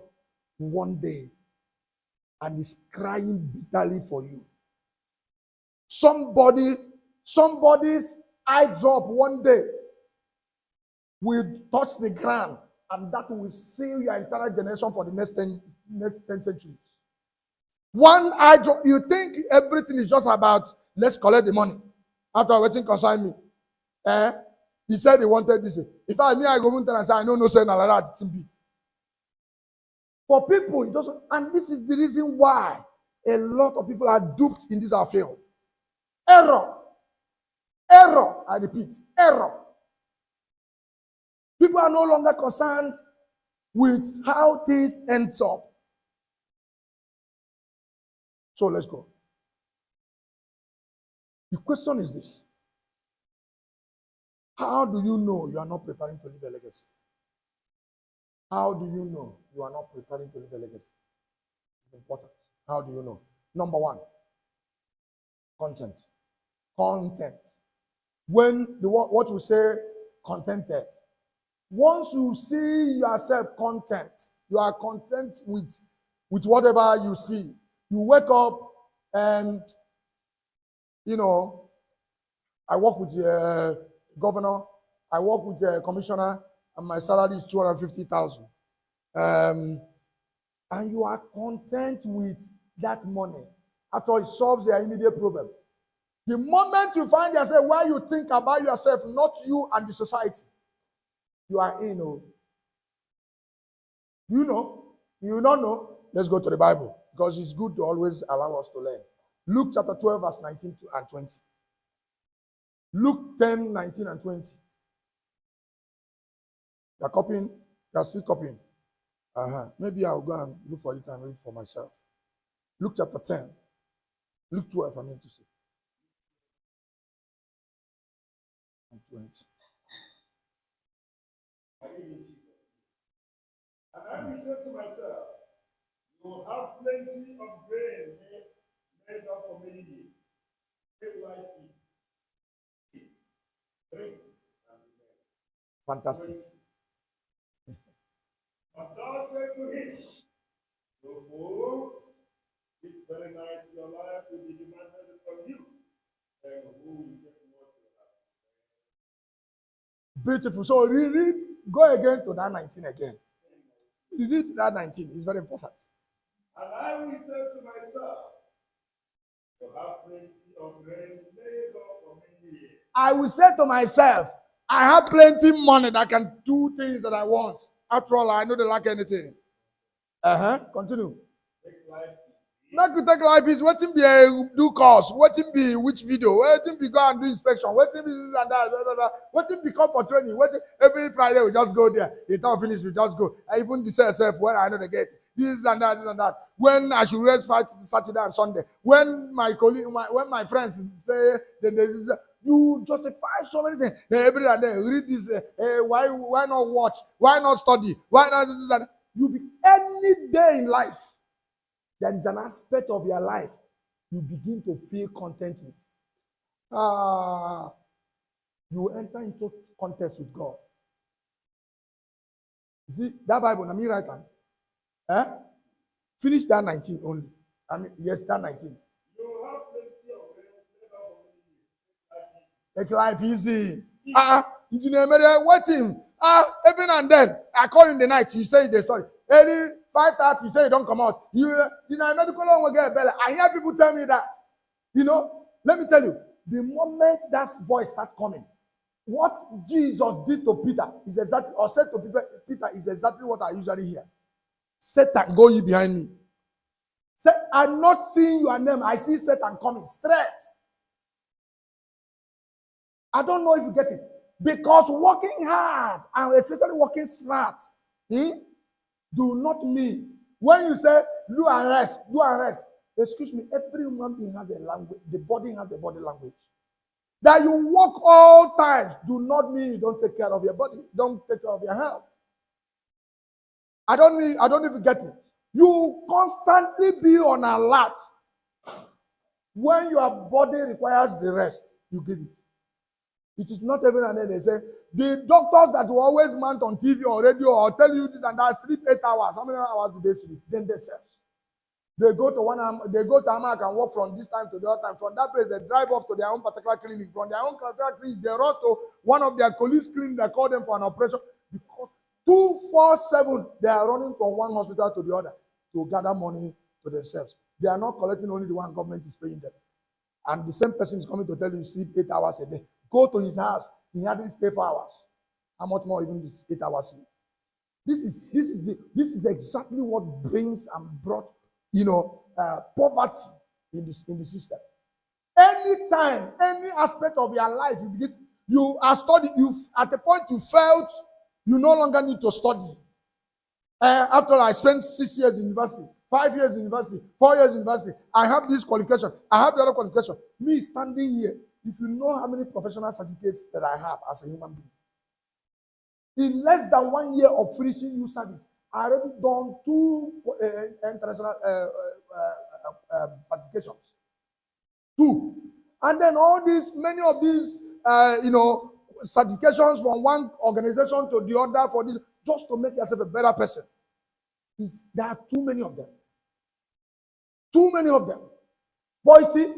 one day and is crying bitterly for you. Somebody's eye drop one day will touch the ground, and that will seal your entire generation for the next 10 centuries. One eye drop, you think everything is just about, let's collect the money. After waiting concern me. He said he wanted this. If I go and say, I know no saying like that, it's be. For people, it doesn't, and this is the reason why a lot of people are duped in this field. Error, I repeat, error. People are no longer concerned with how things end up. So let's go. The question is this: how do you know you are not preparing to leave a legacy? How do you know you are not preparing to leave a legacy? It's important. How do you know? Number one, content. Content. When what we say, contented. Once you see yourself content, you are content with whatever you see. You wake up and, I work with the governor, I work with the commissioner, and my salary is 250,000. And you are content with that money. After all, it solves your immediate problem. The moment you find yourself where you think about yourself, not you and the society, you are in. You don't know. Let's go to the Bible, because it's good to always allow us to learn. Luke chapter 12, verse 19 and 20. Luke 10, 19 and 20. You're copying? You're still copying? Maybe I'll go and look for it and read for myself. Luke chapter 10. Luke 12, I mean to say. And 20. And I said to myself, you will have plenty of grain made up for many years. Take life easy. Eat, drink, and be merry. Fantastic. But thou said to him, no fool, this very night your life will be demanded from you. And who will get what you have? Beautiful. So read, go again to that 19 again. Read that 19. It's very important. And I will say to myself, you have plenty of grain laid up for many years. I will say to myself, I have plenty of money that can do things that I want. After all, I know they lack anything. Continue. Take life easy. Not to take life is waiting be a do course, waiting be which video, waiting be go and do inspection, waiting be this and that, waiting be come for training, waiting every Friday we just go there. The time finish, we just go. I even decide self when I know the gate. This and that. When I should rest Saturday and Sunday. When my colleague, when my friends say, then there's you justify so many things. Then every day read this. Why not watch? Why not study? Why not this and that? You be any day in life. There is an aspect of your life you begin to feel content with. You enter into contest with God. You see, that Bible, I mean, right hand. Eh? Finish that 19 only. I mean, yes, that 19. You have plenty of rest, never for many years. Take life easy. Engineer Emeria, waiting. Every now and then, I call you in the night, you say the story. Early 5:30, you say you don't come out. You know, medical law will get better. I hear people tell me that. You know, let me tell you, the moment that voice start coming, what Jesus did to Peter is exactly, or said to Peter is exactly what I usually hear. Satan, go you behind me. Say, I'm not seeing your name. I see Satan coming straight. I don't know if you get it. Because working hard and especially working smart, do not mean when you say do and rest. Excuse me, every human being has a language. The body has a body language. That you work all times do not mean you don't take care of your body, don't take care of your health. I don't know if you get me. You constantly be on alert. When your body requires the rest, you give it. It is not every and then they say the doctors that will always mount on TV or radio or tell you this and that sleep 8 hours. How many hours do they sleep? Then themselves. They go to Amak and walk from this time to the other time. From that place, they drive off to their own particular clinic. From their own particular clinic, they rush to one of their colleagues' clinic. They call them for an operation because 24/7 they are running from one hospital to the other to gather money to themselves. They are not collecting only the one government is paying them. And the same person is coming to tell you sleep 8 hours a day. Go to his house, he hardly stay 4 hours. How much more even this 8 hours sleep? This is exactly what brings and brought poverty in the system. Anytime, any aspect of your life, you are studying, you at the point you felt you no longer need to study. After I spent 6 years in university, 5 years in university, 4 years in university, I have this qualification, I have the other qualification. Me standing here, if you know how many professional certificates that I have as a human being, in less than 1 year of finishing youth service, I already done 2 international certifications. 2. And then many of these, certifications from one organization to the other for this, just to make yourself a better person. There are too many of them. Too many of them. But you see,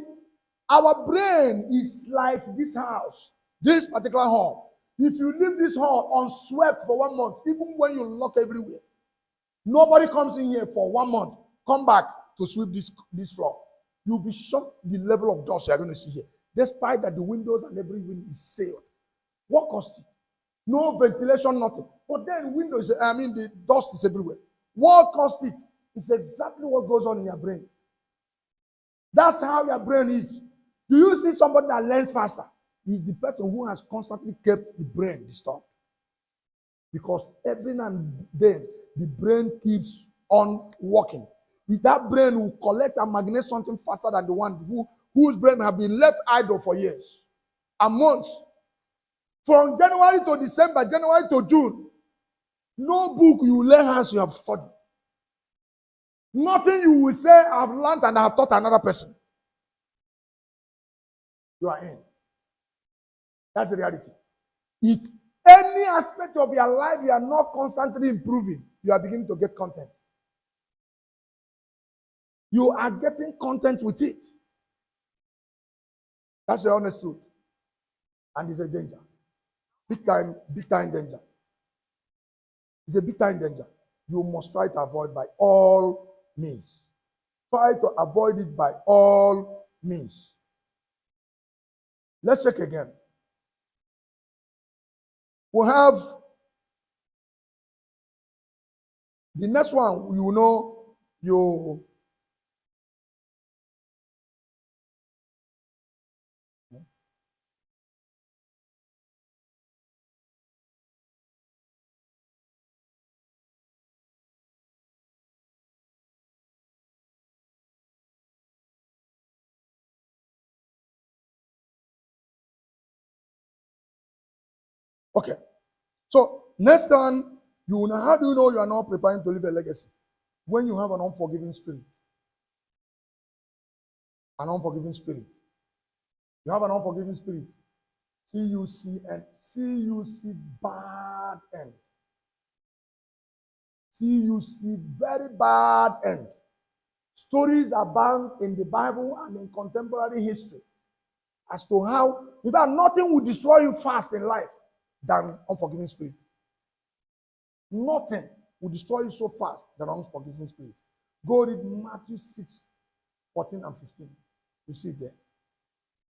our brain is like this house, this particular hall. If you leave this hall unswept for 1 month, even when you lock everywhere, nobody comes in here for 1 month, come back to sweep this floor. You'll be shocked the level of dust you're going to see here. Despite that the windows and everything is sealed. What cost it? No ventilation, nothing. But then the dust is everywhere. What cost it? It's exactly what goes on in your brain. That's how your brain is. Do you see somebody that learns faster? He's the person who has constantly kept the brain disturbed. Because every now and then, the brain keeps on working. That brain will collect and magnate something faster than the one whose brain have been left idle for years and months. From January to December, January to June, no book you will learn as you have studied. Nothing you will say, I've learned and I've taught another person. You are in. That's the reality. If any aspect of your life you are not constantly improving, you are beginning to get content. You are getting content with it. That's the honest truth. And it's a danger. Big time danger. It's a big time danger. You must try to avoid by all means. Try to avoid it by all means. Let's check again. We'll have the next one. You know, okay. So next one, how do you know you are not preparing to leave a legacy? When you have an unforgiving spirit. An unforgiving spirit. You have an unforgiving spirit. CUC bad end. See, you see very bad end. Stories abound in the Bible and in contemporary history as to how, in fact, nothing will destroy you fast in life than unforgiving spirit. Nothing will destroy you so fast than unforgiving spirit. Go read Matthew 6, 14 and 15. You see it there.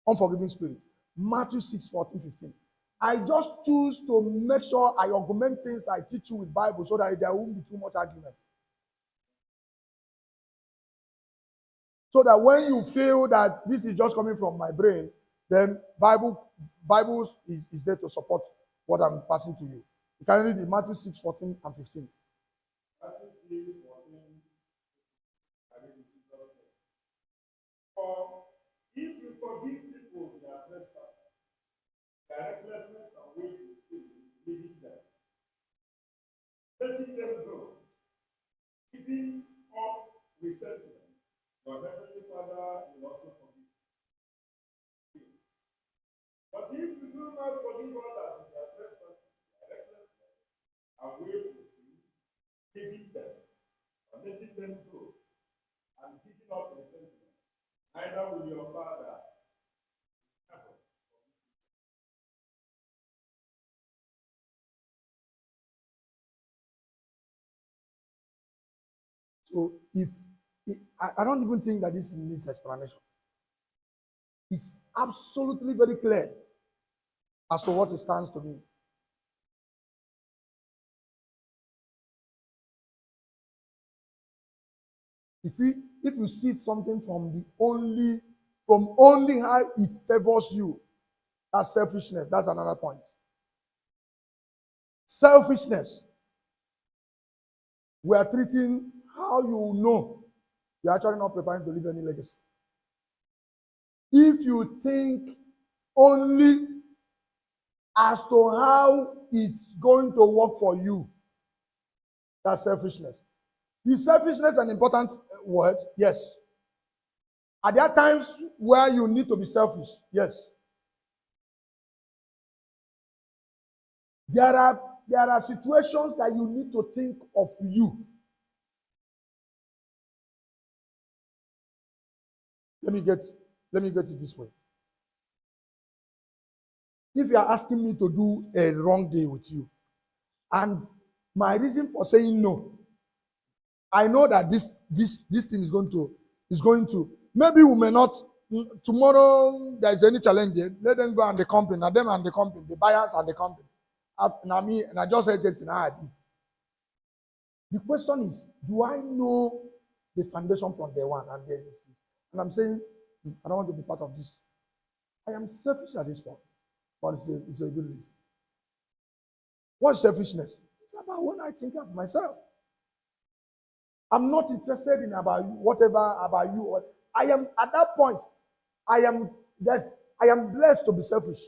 Unforgiving spirit. Matthew 6, 14, 15. I just choose to make sure I augment things I teach you with Bible so that there won't be too much argument. So that when you feel that this is just coming from my brain, then Bible is there to support what I'm passing to you. You can read in Matthew 6, 14 and 15. Matthew 6, 14, I read in Jesus' name. For if you forgive people their trespasses, their recklessness and willful sins, leaving them, letting them go, giving up resentment, your heavenly Father will also forgive you. But if you do not forgive others their trespasses, their recklessness and willful sins, giving them, or letting them go, and giving up resentment, neither will your Father ever. So I don't even think that this needs explanation. It's absolutely very clear as to what it stands to mean. If you see something from only how it favors you, that's selfishness. That's another point. Selfishness. We are treating how you know you're actually not preparing to leave any legacy. If you think only as to how it's going to work for you, that's selfishness. Is selfishness an important word? Yes. Are there times where you need to be selfish? Yes. There are situations that you need to think of you. Let me get it this way. If you are asking me to do a wrong day with you, and my reason for saying no, I know that this thing is going to maybe we may not tomorrow there is any challenge there, let them go and the company, and them and the company, the buyers and the company. And I just said it in I do. The question is, do I know the foundation from day one? And I'm saying, I don't want to be part of this. I am selfish at this point, but it's a good reason. What's selfishness? It's about when I think of myself. I'm not interested in about whatever about you. I am at that point. I am blessed to be selfish.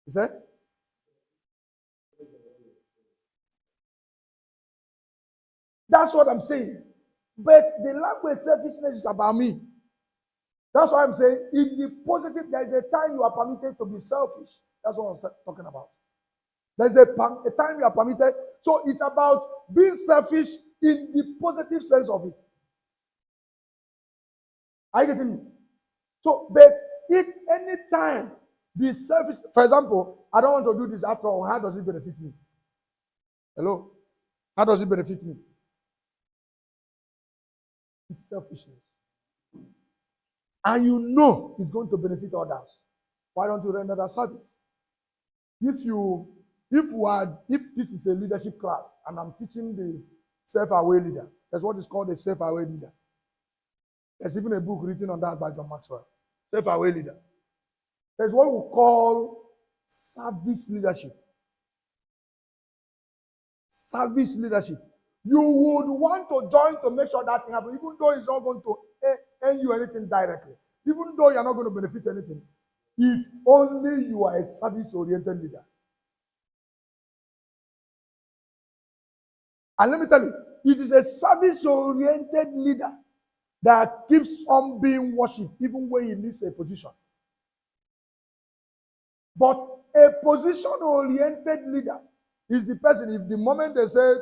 You see? That's what I'm saying. But the language selfishness is about me. That's why I'm saying in the positive, there is a time you are permitted to be selfish. That's what I'm talking about. There's a time you are permitted. So it's about being selfish in the positive sense of it. Are you getting me? So, but if any time be selfish, for example, I don't want to do this after all, how does it benefit me? Hello? How does it benefit me? It's selfishness. And you know it's going to benefit others. Why don't you render that service? If this is a leadership class and I'm teaching the self-aware leader, that's what is called a self-aware leader. There's even a book written on that by John Maxwell. Self-aware leader. There's what we call service leadership. Service leadership. You would want to join to make sure that thing happens, even though it's not going to earn you anything directly, even though you're not going to benefit anything, if only you are a service-oriented leader. And let me tell you, it is a service-oriented leader that keeps on being worshipped even when he leaves a position. But a position-oriented leader Is the person, if the moment they say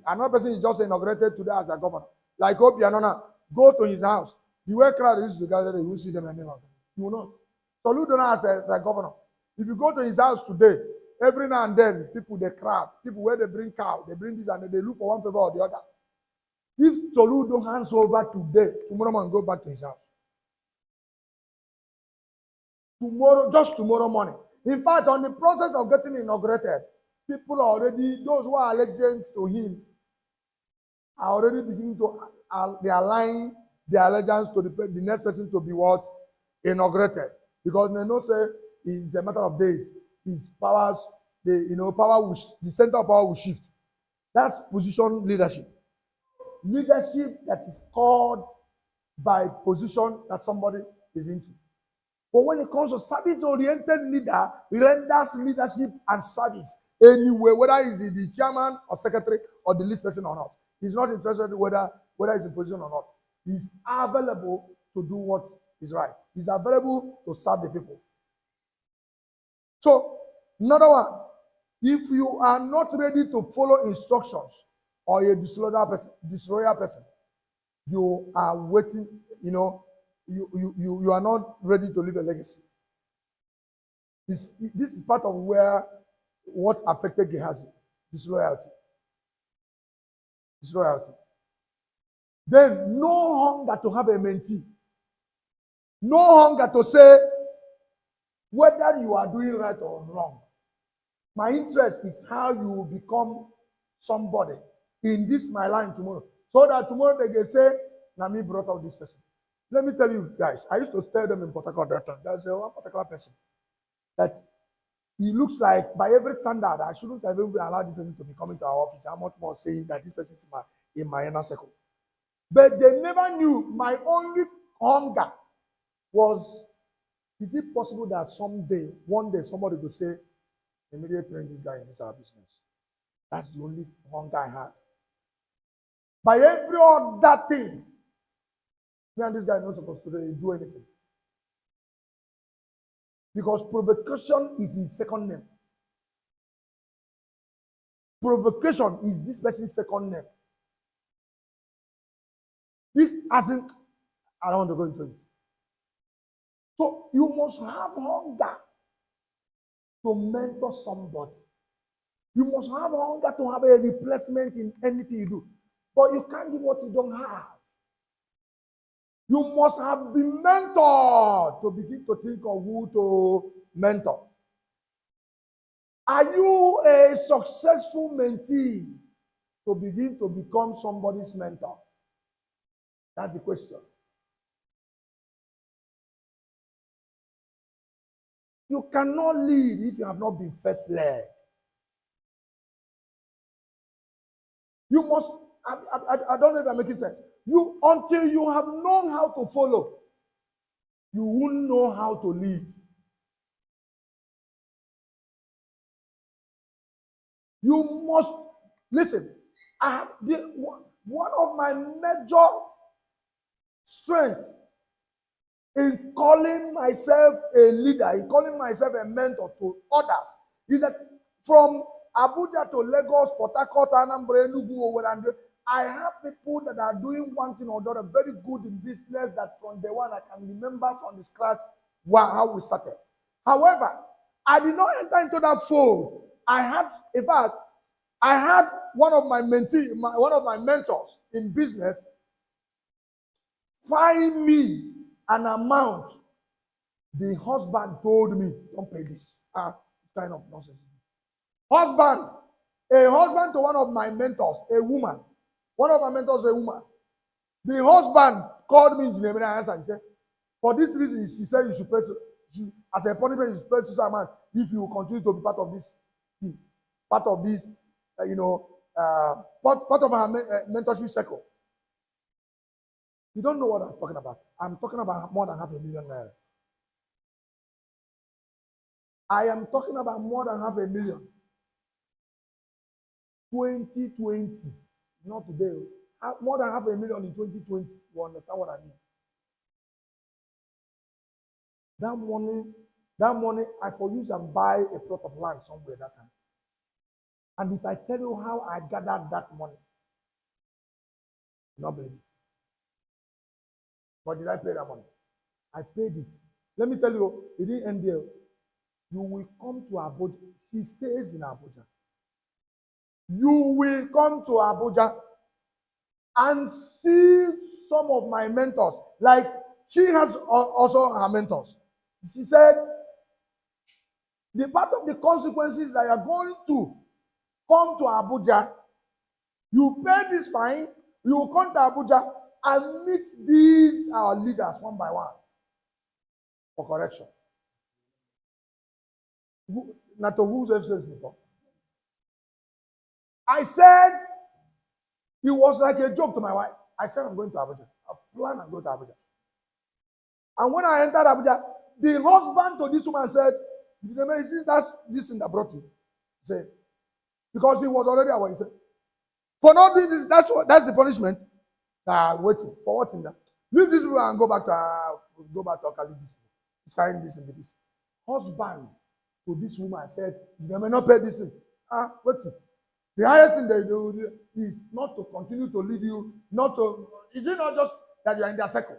another person is just inaugurated today as a governor, like Obianona, go to his house. The way crowd used to gather, you will see them any longer. You will not. So Ludona as a governor. If you go to his house today, every now and then, people they crowd, people where they bring cow, they bring this and they look for one favor or the other. If Toludo hands over today, tomorrow morning go back to his house. Tomorrow, just tomorrow morning. In fact, on the process of getting inaugurated, people are already, those who are allegiance to him, are already beginning to, they are aligning their allegiance to the next person to be what? Inaugurated. Because they know say it's a matter of days. His powers, power will, the center of power will shift. That's position leadership. Leadership that is called by position that somebody is into. But when it comes to service-oriented leader, renders leadership and service anyway, whether he's the chairman or secretary or the least person or not. He's not interested whether he's in position or not. He's available to do what is right. He's available to serve the people. So, another one, if you are not ready to follow instructions or a disloyal person, you are waiting, you are not ready to leave a legacy. This is part of what affected Gehazi, disloyalty. Then no hunger to have a mentee. No hunger to say whether you are doing right or wrong. My interest is how you will become somebody in this my line tomorrow. So that tomorrow they can say, Nami brought out this person. Let me tell you guys, I used to tell them in Port Harcourt that time. There's one particular person that he looks like, by every standard, I shouldn't have even allowed this person to be coming to our office. I'm much more saying that this person is in my inner circle. But they never knew my only hunger was, is it possible that one day, somebody will say, immediately train this guy in this our business. That's the only hunger I had. By every other thing, me and this guy are not supposed to do anything. Because provocation is his second name. Provocation is this person's second name. This hasn't, I don't want to go into it. So you must have hunger to mentor somebody. You must have hunger to have a replacement in anything you do. But you can't give what you don't have. You must have been mentored to begin to think of who to mentor. Are you a successful mentee to begin to become somebody's mentor? That's the question. You cannot lead if you have not been first led. You must, I don't know if I'm making sense. Until you have known how to follow, you won't know how to lead. You must, listen, one of my major strengths in calling myself a leader, in calling myself a mentor to others, is that from Abuja to Lagos, Port Harcourt, Anambra, Enugu, Owerri, I have people that are doing one thing or the other very good in business that from the one I can remember from the scratch how we started. However, I did not enter into that fold. I had one of my mentors in business find me an amount. The husband told me, don't pay this. Kind of nonsense. A husband to one of my mentors, a woman. One of my mentors, a woman. The husband called me in Engr Emeria Eze and said, for this reason, she said you should pay, as a punishment, you should pay this amount if you will continue to be part of this team, part of this, part of our mentorship circle. You don't know what I'm talking about. I'm talking about more than $500,000 naira. I am talking about more than $500,000. 2020, not today. More than $500,000 in 2020. You understand what I mean? That money, I for use and buy a plot of land somewhere that time. And if I tell you how I gathered that money, you not believe it. But did I pay that money? I paid it. Let me tell you, it didn't end there. You will come to Abuja. She stays in Abuja. You will come to Abuja and see some of my mentors. Like, she has also her mentors. She said, the part of the consequences that you are going to come to Abuja, you pay this fine, you will come to Abuja and meet these our leaders one by one for correction. Not to who's ever said before. I said, it was like a joke to my wife. I said, I'm going to Abuja. I plan and go to Abuja. And when I entered Abuja, the husband to this woman said, that's this thing that brought you. He said, because he was already aware. He said, for not doing this, that's the punishment. Waiting. For what in that? Leave this woman and go back to Akali. He's carrying this and this. Husband to this woman said, you may not pay this thing. Waiting. The highest thing they do is not to continue to lead you, is it not just that you are in their circle?